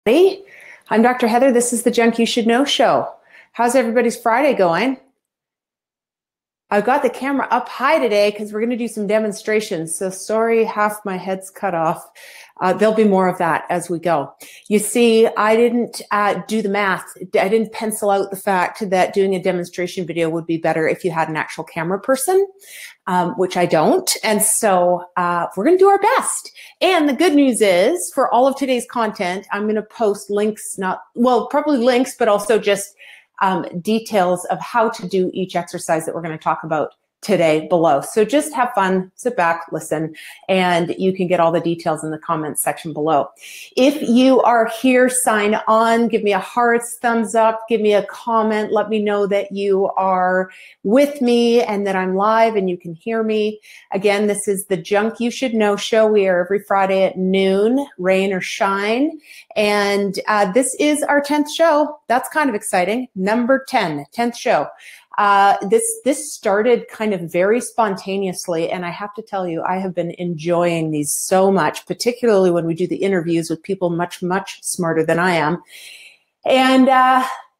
Hey, I'm Dr. Heather. This is the Junk You Should Know show. How's everybody's Friday going? I've got the camera up high today because we're going to do some demonstrations. So sorry, half my head's cut off. There'll be more of that as we go. You see, I didn't do the math. I didn't pencil out the fact that doing a demonstration video would be better if you had an actual camera person, which I don't. And so we're going to do our best. And the good news is for all of today's content, I'm going to post links, probably links, but also just details of how to do each exercise that we're going to talk about today below. So just have fun, sit back, listen, and you can get all the details in the comments section below. If you are here, sign on, give me a hearts, thumbs up, give me a comment, let me know that you are with me and that I'm live and you can hear me. Again, this is the Junk You Should Know show. We are every Friday at noon, rain or shine. And this is our 10th show. That's kind of exciting. Number 10, 10th show. This started kind of very spontaneously, and I have to tell you, I have been enjoying these so much, particularly when we do the interviews with people much, much smarter than I am. And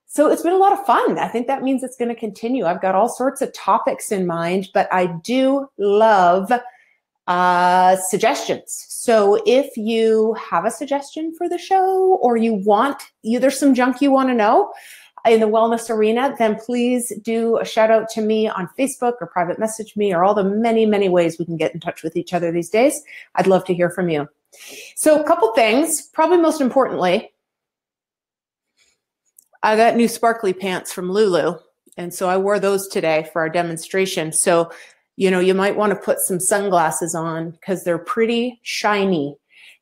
so it's been a lot of fun. I think that means it's going to continue. I've got all sorts of topics in mind, but I do love suggestions. So if you have a suggestion for the show or there's some junk you want to know in the wellness arena, then please do a shout out to me on Facebook or private message me or all the many, many ways we can get in touch with each other these days. I'd love to hear from you. So a couple things, probably most importantly, I got new sparkly pants from Lulu. And so I wore those today for our demonstration. So, you might want to put some sunglasses on because they're pretty shiny.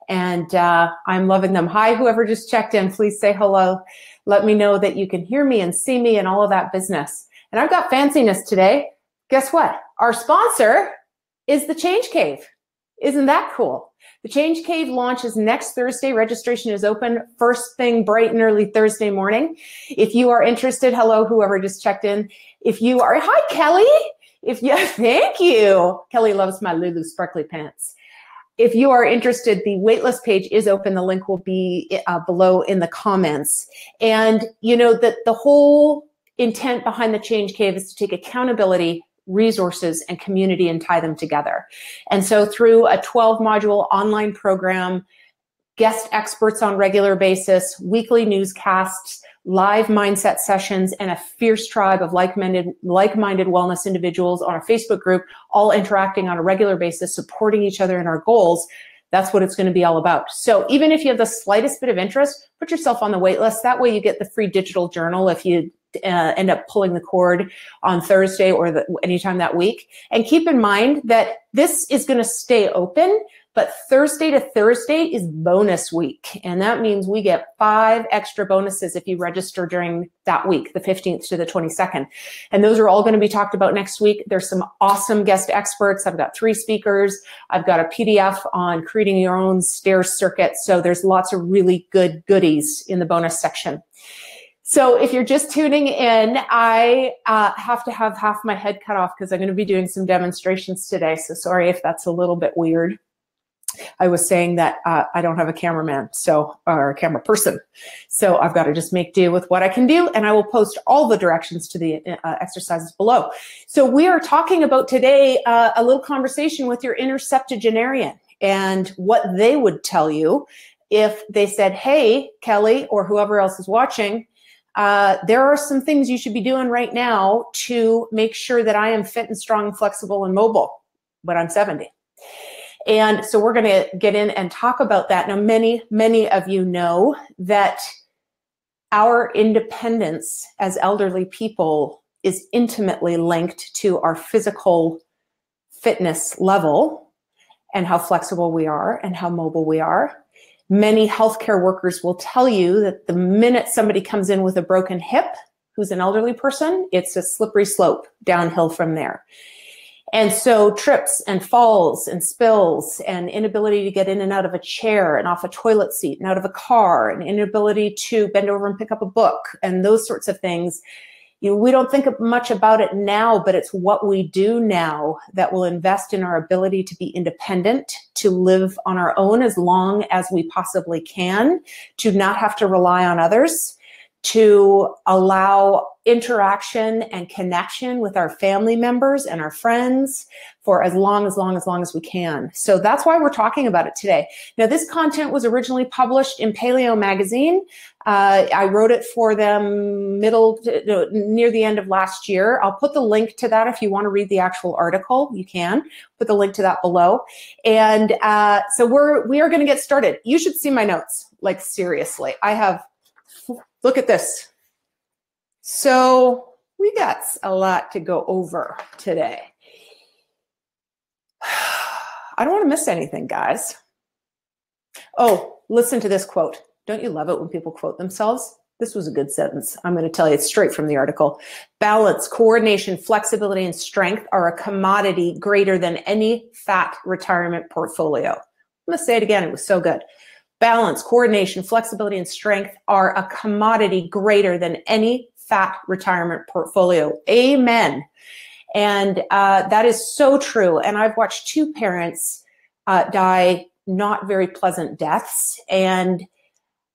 And I'm loving them. Hi, whoever just checked in, please say hello. Let me know that you can hear me and see me and all of that business. And I've got fanciness today. Guess what? Our sponsor is the Change Cave. Isn't that cool? The Change Cave launches next Thursday. Registration is open first thing bright and early Thursday morning. If you are interested, hello, whoever just checked in. Hi, Kelly. Thank you. Kelly loves my Lulu sparkly pants. If you are interested, the waitlist page is open. The link will be below in the comments. And that the whole intent behind the Change Cave is to take accountability, resources, and community and tie them together. And so through a 12-module online program, guest experts on regular basis, weekly newscasts, live mindset sessions, and a fierce tribe of like-minded wellness individuals on a Facebook group, all interacting on a regular basis, supporting each other in our goals. That's what it's going to be all about. So even if you have the slightest bit of interest, put yourself on the wait list. That way you get the free digital journal if you end up pulling the cord on Thursday or anytime that week. And keep in mind that this is going to stay open, but Thursday to Thursday is bonus week. And that means we get 5 extra bonuses if you register during that week, the 15th to the 22nd. And those are all going to be talked about next week. There's some awesome guest experts. I've got 3 speakers. I've got a PDF on creating your own stairs circuit. So there's lots of really good goodies in the bonus section. So if you're just tuning in, I have to have half my head cut off because I'm going to be doing some demonstrations today. So sorry if that's a little bit weird. I was saying that I don't have a cameraman, or a camera person. So I've got to just make do with what I can do. And I will post all the directions to the exercises below. So we are talking about today a little conversation with your inner septuagenarian and what they would tell you if they said, hey, Kelly, or whoever else is watching, there are some things you should be doing right now to make sure that I am fit and strong, flexible, and mobile when I'm 70. And so we're going to get in and talk about that. Now, many, many of you know that our independence as elderly people is intimately linked to our physical fitness level and how flexible we are and how mobile we are. Many healthcare workers will tell you that the minute somebody comes in with a broken hip, who's an elderly person, it's a slippery slope downhill from there. And so trips and falls and spills and inability to get in and out of a chair and off a toilet seat and out of a car and inability to bend over and pick up a book and those sorts of things, we don't think much about it now, but it's what we do now that will invest in our ability to be independent, to live on our own as long as we possibly can, to not have to rely on others, to allow interaction and connection with our family members and our friends for as long as we can. So that's why we're talking about it today. Now, this content was originally published in Paleo Magazine. I wrote it for them near the end of last year. I'll put the link to that if you want to read the actual article. You can put the link to that below. And so we are going to get started. You should see my notes. Like, seriously, look at this. So we got a lot to go over today. I don't want to miss anything, guys. Oh, listen to this quote. Don't you love it when people quote themselves? This was a good sentence. I'm going to tell you it's straight from the article. Balance, coordination, flexibility, and strength are a commodity greater than any fat retirement portfolio. I'm going to say it again. It was so good. Balance, coordination, flexibility, and strength are a commodity greater than any fat retirement portfolio. Amen. And that is so true. And I've watched two parents die not very pleasant deaths. And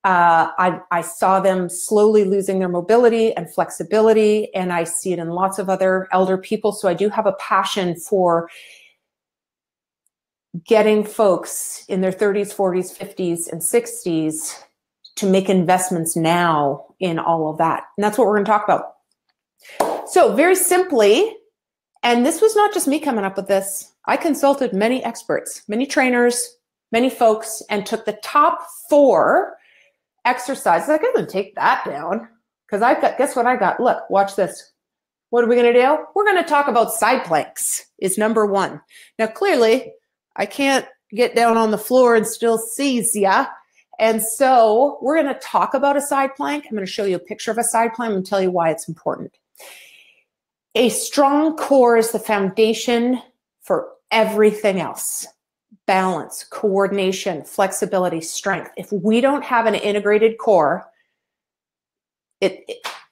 I saw them slowly losing their mobility and flexibility. And I see it in lots of other elder people. So I do have a passion for getting folks in their 30s, 40s, 50s, and 60s to make investments now in all of that. And that's what we're going to talk about. So very simply, and this was not just me coming up with this. I consulted many experts, many trainers, many folks, and took the top 4 exercises. I couldn't take that down because guess what I got? Look, watch this. What are we going to do? We're going to talk about side planks is number 1. Now, clearly, I can't get down on the floor and still sees ya. And so we're going to talk about a side plank. I'm going to show you a picture of a side plank and tell you why it's important. A strong core is the foundation for everything else. Balance, coordination, flexibility, strength. If we don't have an integrated core, the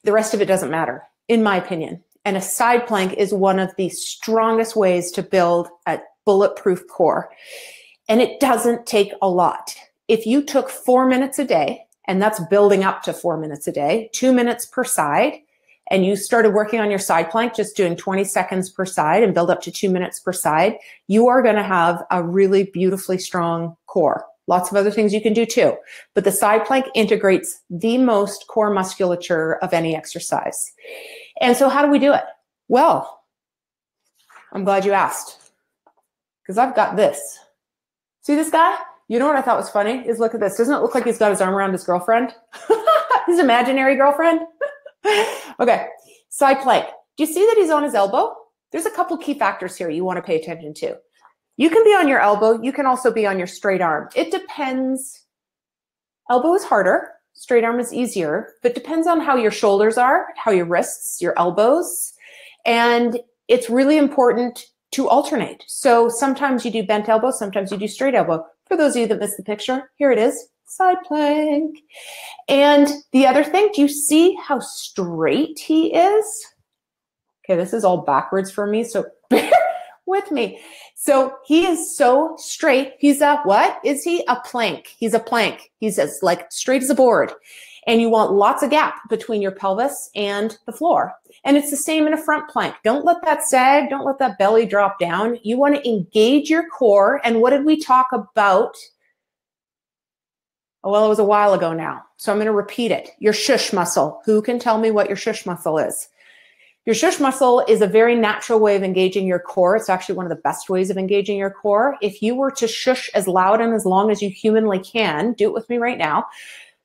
rest of it doesn't matter, in my opinion. And a side plank is one of the strongest ways to build a bulletproof core. And it doesn't take a lot. If you took 4 minutes a day, and that's building up to 4 minutes a day, 2 minutes per side, and you started working on your side plank, just doing 20 seconds per side and build up to 2 minutes per side, you are going to have a really beautifully strong core. Lots of other things you can do too. But the side plank integrates the most core musculature of any exercise. And so how do we do it? Well, I'm glad you asked, because I've got this. See this guy? You know what I thought was funny is look at this. Doesn't it look like he's got his arm around his girlfriend? His imaginary girlfriend? Okay, side plank. Do you see that he's on his elbow? There's a couple key factors here you want to pay attention to. You can be on your elbow. You can also be on your straight arm. It depends. Elbow is harder. Straight arm is easier, but depends on how your shoulders are, how your wrists, your elbows. And it's really important to alternate. So sometimes you do bent elbow, sometimes you do straight elbow. For those of you that missed the picture, here it is, side plank. And the other thing, do you see how straight he is? Okay, this is all backwards for me, so bear with me. So he is so straight. He's a, what is he? A plank. He's a plank. He's as like straight as a board. And you want lots of gap between your pelvis and the floor. And it's the same in a front plank. Don't let that sag. Don't let that belly drop down. You want to engage your core. And what did we talk about? Oh, well, it was a while ago now. So I'm going to repeat it. Your shush muscle. Who can tell me what your shush muscle is? Your shush muscle is a very natural way of engaging your core. It's actually one of the best ways of engaging your core. If you were to shush as loud and as long as you humanly can, do it with me right now.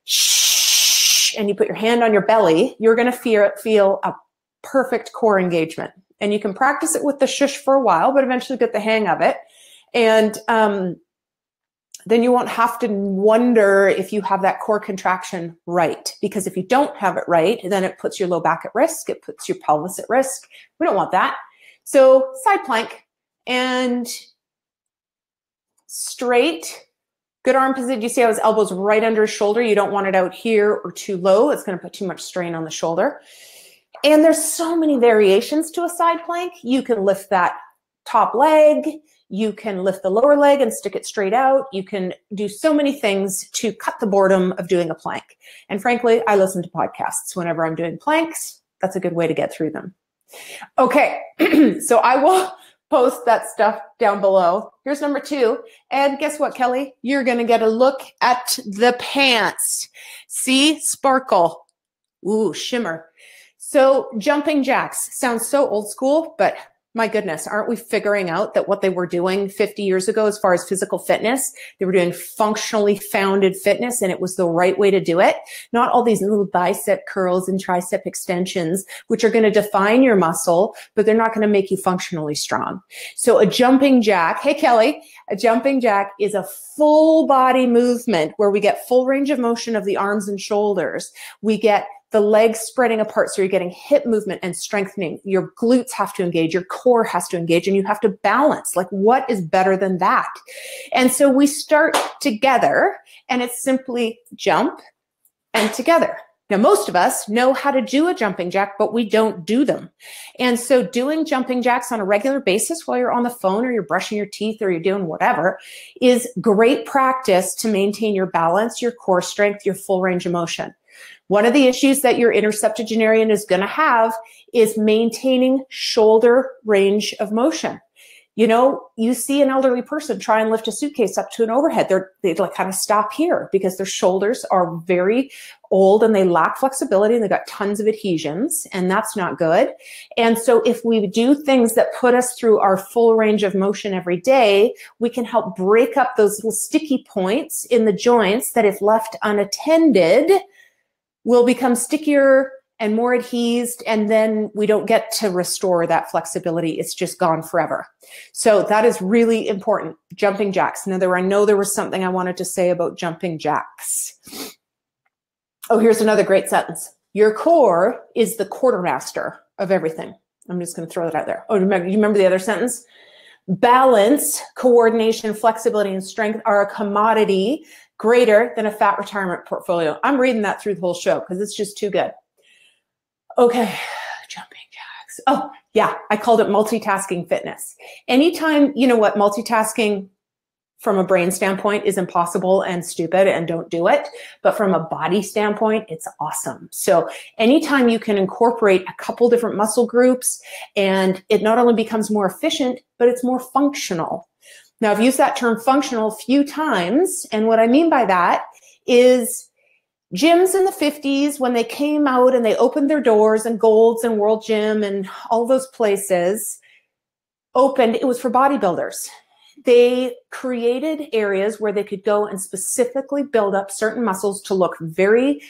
Shh, and you put your hand on your belly, you're going to feel a perfect core engagement. And you can practice it with the shush for a while, but eventually get the hang of it. And then you won't have to wonder if you have that core contraction right. Because if you don't have it right, then it puts your low back at risk. It puts your pelvis at risk. We don't want that. So side plank and straight, good arm position. You see how his elbow's right under his shoulder? You don't want it out here or too low. It's going to put too much strain on the shoulder. And there's so many variations to a side plank. You can lift that top leg. You can lift the lower leg and stick it straight out. You can do so many things to cut the boredom of doing a plank. And frankly, I listen to podcasts whenever I'm doing planks. That's a good way to get through them. Okay, so I will post that stuff down below. Here's number 2. And guess what, Kelly? You're going to get a look at the pants. See? Sparkle. Ooh, shimmer. So jumping jacks sounds so old school, but my goodness, aren't we figuring out that what they were doing 50 years ago as far as physical fitness, they were doing functionally founded fitness, and it was the right way to do it. Not all these little bicep curls and tricep extensions, which are going to define your muscle, but they're not going to make you functionally strong. So a jumping jack, hey Kelly, a jumping jack is a full body movement where we get full range of motion of the arms and shoulders. We get the legs spreading apart, so you're getting hip movement and strengthening. Your glutes have to engage, your core has to engage, and you have to balance. Like, what is better than that? And so we start together, and it's simply jump and together. Now, most of us know how to do a jumping jack, but we don't do them. And so doing jumping jacks on a regular basis while you're on the phone or you're brushing your teeth or you're doing whatever is great practice to maintain your balance, your core strength, your full range of motion. One of the issues that your interseptuagenarian is going to have is maintaining shoulder range of motion. You know, you see an elderly person try and lift a suitcase up to an overhead. They like kind of stop here because their shoulders are very old and they lack flexibility and they've got tons of adhesions, and that's not good. And so if we do things that put us through our full range of motion every day, we can help break up those little sticky points in the joints that, if left unattended, will become stickier and more adhesed, and then we don't get to restore that flexibility. It's just gone forever. So that is really important. Jumping jacks. Now, I know there was something I wanted to say about jumping jacks. Oh, here's another great sentence. Your core is the quartermaster of everything. I'm just going to throw that out there. Oh, you remember the other sentence? Balance, coordination, flexibility, and strength are a commodity greater than a fat retirement portfolio. I'm reading that through the whole show because it's just too good. Okay, jumping jacks. Oh, yeah, I called it multitasking fitness. Anytime, you know what, multitasking from a brain standpoint is impossible and stupid and don't do it. But from a body standpoint, it's awesome. So anytime you can incorporate a couple different muscle groups, and it not only becomes more efficient, but it's more functional. Now, I've used that term functional a few times, and what I mean by that is gyms in the 50s, when they came out and they opened their doors, and Gold's and World Gym and all those places opened, it was for bodybuilders. They created areas where they could go and specifically build up certain muscles to look very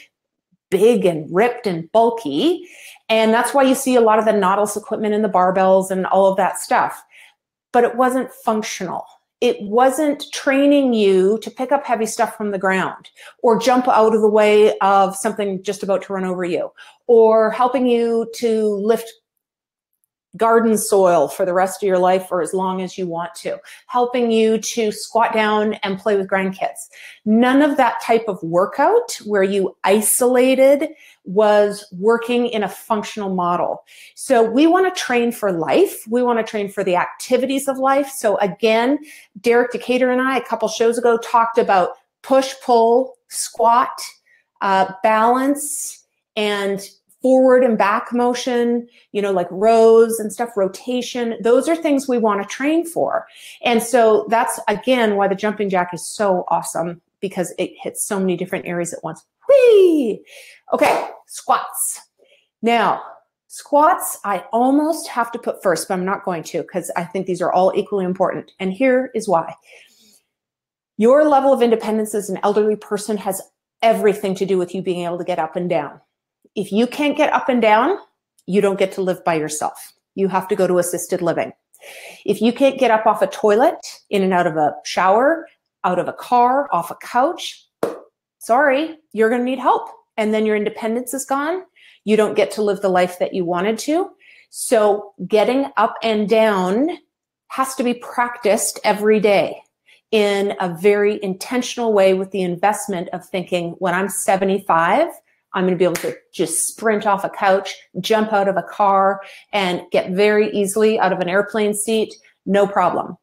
big and ripped and bulky. And that's why you see a lot of the Nautilus equipment and the barbells and all of that stuff. But it wasn't functional. It wasn't training you to pick up heavy stuff from the ground or jump out of the way of something just about to run over you, or helping you to lift garden soil for the rest of your life or as long as you want to, helping you to squat down and play with grandkids. None of that type of workout where you isolated was working in a functional model. So we want to train for life. We want to train for the activities of life. So again, Derek Decatur and I, a couple shows ago, talked about push, pull, squat, balance, and forward and back motion, you know, like rows and stuff, rotation. Those are things we want to train for. And so that's, again, why the jumping jack is so awesome, because it hits so many different areas at once. Whee! Okay, squats. Now, squats, I almost have to put first, but I'm not going to, because I think these are all equally important. And here is why. Your level of independence as an elderly person has everything to do with you being able to get up and down. If you can't get up and down, you don't get to live by yourself. You have to go to assisted living. If you can't get up off a toilet, in and out of a shower, out of a car, off a couch, sorry, you're going to need help. And then your independence is gone. You don't get to live the life that you wanted to. So getting up and down has to be practiced every day in a very intentional way, with the investment of thinking, when I'm 75, I'm going to be able to just sprint off a couch, jump out of a car, and get very easily out of an airplane seat, no problem.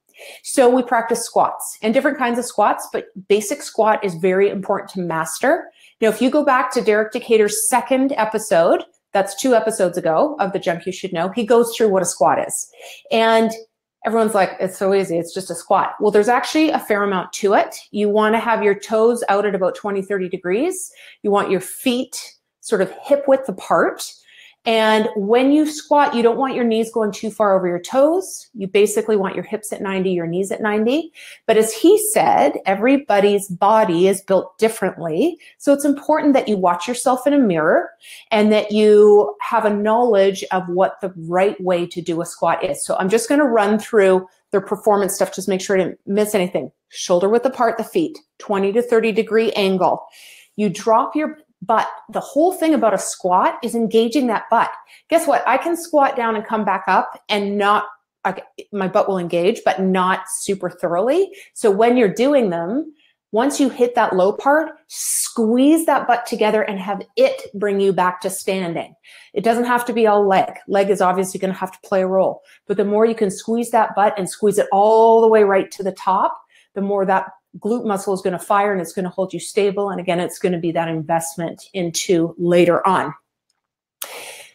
So we practice squats and different kinds of squats, but basic squat is very important to master. Now, if you go back to Derek Decatur's second episode, that's 2 episodes ago of the Jump You Should Know, he goes through what a squat is. And everyone's like, it's so easy, it's just a squat. Well, there's actually a fair amount to it. You want to have your toes out at about 20, 30 degrees. You want your feet sort of hip width apart. And when you squat, you don't want your knees going too far over your toes. You basically want your hips at 90, your knees at 90. But as he said, everybody's body is built differently. So it's important that you watch yourself in a mirror and that you have a knowledge of what the right way to do a squat is. So I'm just going to run through their performance stuff. Just make sure I didn't miss anything. Shoulder width apart, the feet, 20 to 30 degree angle. You drop your butt. The whole thing about a squat is engaging that butt. Guess what? I can squat down and come back up and not, my butt will engage, but not super thoroughly. So when you're doing them, once you hit that low part, squeeze that butt together and have it bring you back to standing. It doesn't have to be all leg. Leg is obviously going to have to play a role. But the more you can squeeze that butt and squeeze it all the way right to the top, the more that glute muscle is going to fire and it's going to hold you stable. And again, it's going to be that investment into later on.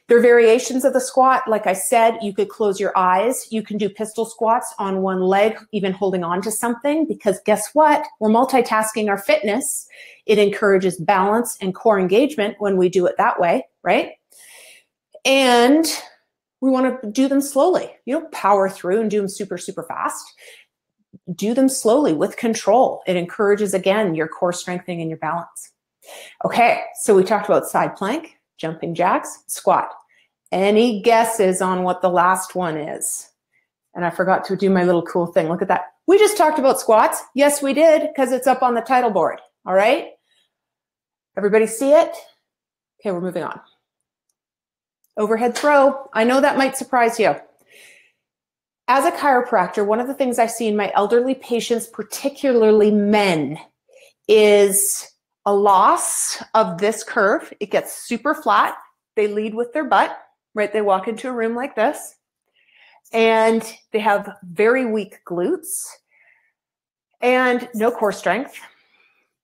There are variations of the squat. Like I said, you could close your eyes. You can do pistol squats on one leg, even holding on to something, because guess what? We're multitasking our fitness. It encourages balance and core engagement when we do it that way, right? And we want to do them slowly. You don't power through and do them super, super fast. Do them slowly with control. It encourages, again, your core strengthening and your balance. Okay, so we talked about side plank, jumping jacks, squat. Any guesses on what the last one is? And I forgot to do my little cool thing. Look at that. We just talked about squats. Yes, we did, because it's up on the title board. All right? Everybody see it? Okay, we're moving on. Overhead throw. I know that might surprise you. As a chiropractor, one of the things I see in my elderly patients, particularly men, is a loss of this curve. It gets super flat. They lead with their butt, right? They walk into a room like this, and they have very weak glutes and no core strength.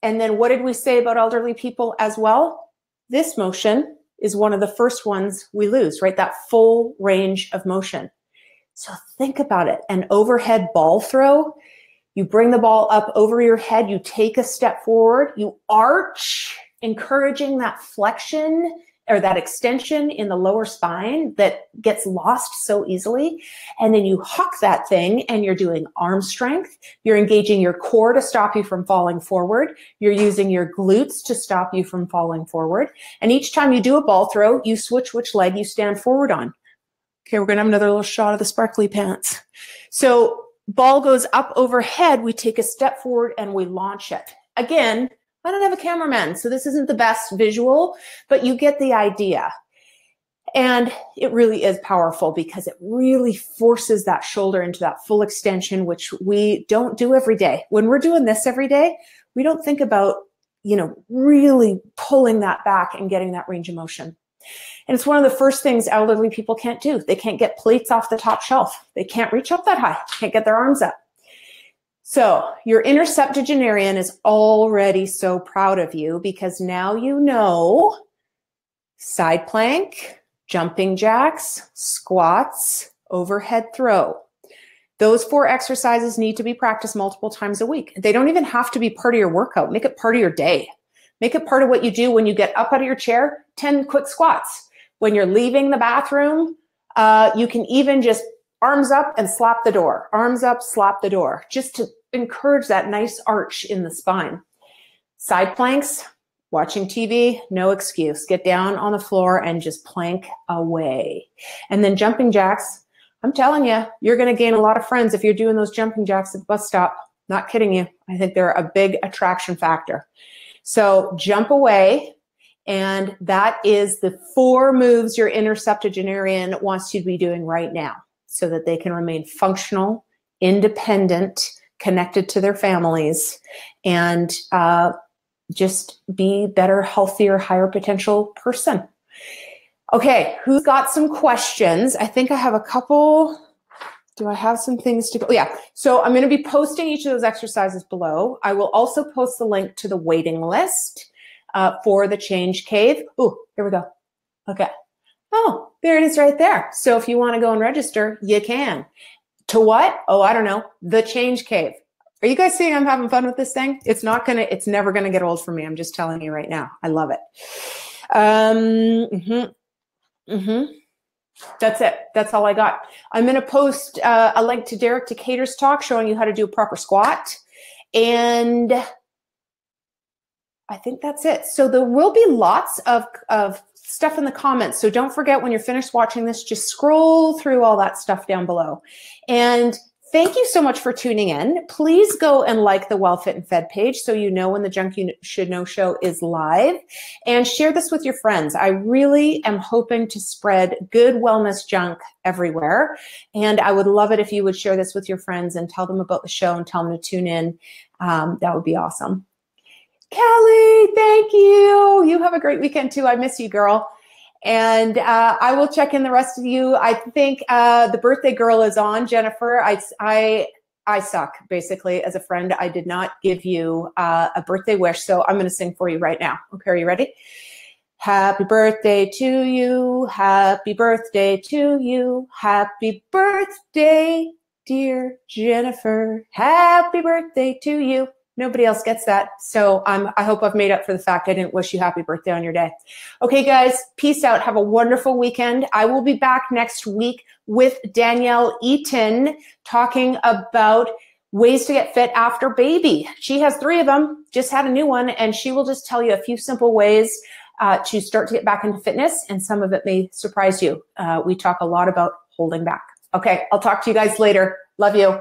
And then what did we say about elderly people as well? This motion is one of the first ones we lose, right? That full range of motion. So think about it. An overhead ball throw, you bring the ball up over your head, you take a step forward, you arch, encouraging that flexion or that extension in the lower spine that gets lost so easily. And then you huck that thing and you're doing arm strength. You're engaging your core to stop you from falling forward. You're using your glutes to stop you from falling forward. And each time you do a ball throw, you switch which leg you stand forward on. Okay, we're going to have another little shot of the sparkly pants. So ball goes up overhead. We take a step forward and we launch it. Again, I don't have a cameraman, so this isn't the best visual, but you get the idea. And it really is powerful because it really forces that shoulder into that full extension, which we don't do every day. When we're doing this every day, we don't think about, really pulling that back and getting that range of motion. And it's one of the first things elderly people can't do. They can't get plates off the top shelf. They can't reach up that high, can't get their arms up. So your inner septuagenarian is already so proud of you because now you know side plank, jumping jacks, squats, overhead throw. Those 4 exercises need to be practiced multiple times a week. They don't even have to be part of your workout. Make it part of your day. Make it part of what you do when you get up out of your chair, 10 quick squats. When you're leaving the bathroom, you can even just arms up and slap the door. Arms up, slap the door, just to encourage that nice arch in the spine. Side planks, watching TV, no excuse. Get down on the floor and just plank away. And then jumping jacks, I'm telling you, you're going to gain a lot of friends if you're doing those jumping jacks at the bus stop. Not kidding you. I think they're a big attraction factor. So jump away, and that is the 4 moves your inner septuagenarian wants you to be doing right now so that they can remain functional, independent, connected to their families, and just be better, healthier, higher potential person. Okay, who's got some questions? I think I have a couple. Do I have some things to go? Yeah, so I'm going to be posting each of those exercises below. I will also post the link to the waiting list for the Change Cave. Oh, here we go. Okay. Oh, there it is right there. So if you want to go and register, you can. To what? Oh, I don't know. The Change Cave. Are you guys seeing I'm having fun with this thing? It's never going to get old for me. I'm just telling you right now. I love it. That's it. That's all I got. I'm going to post a link to Derek Decatur's talk showing you how to do a proper squat. And I think that's it. So there will be lots of stuff in the comments. So don't forget, when you're finished watching this, just scroll through all that stuff down below. And thank you so much for tuning in. Please go and like the Well Fit and Fed page so you know when the Junk You Should Know show is live, and share this with your friends. I really am hoping to spread good wellness junk everywhere, and I would love it if you would share this with your friends and tell them about the show and tell them to tune in. That would be awesome. Kelly, thank you. You have a great weekend too. I miss you, girl. And I will check in the rest of you. I think the birthday girl is on, Jennifer. I suck, basically, as a friend. I did not give you a birthday wish, so I'm going to sing for you right now. Okay, are you ready? Happy birthday to you. Happy birthday to you. Happy birthday, dear Jennifer. Happy birthday to you. Nobody else gets that. So I hope I've made up for the fact I didn't wish you happy birthday on your day. Okay, guys, peace out. Have a wonderful weekend. I will be back next week with Danielle Eaton talking about ways to get fit after baby. She has 3 of them, just had a new one, and she will just tell you a few simple ways to start to get back into fitness, and some of it may surprise you. We talk a lot about holding back. Okay, I'll talk to you guys later. Love you.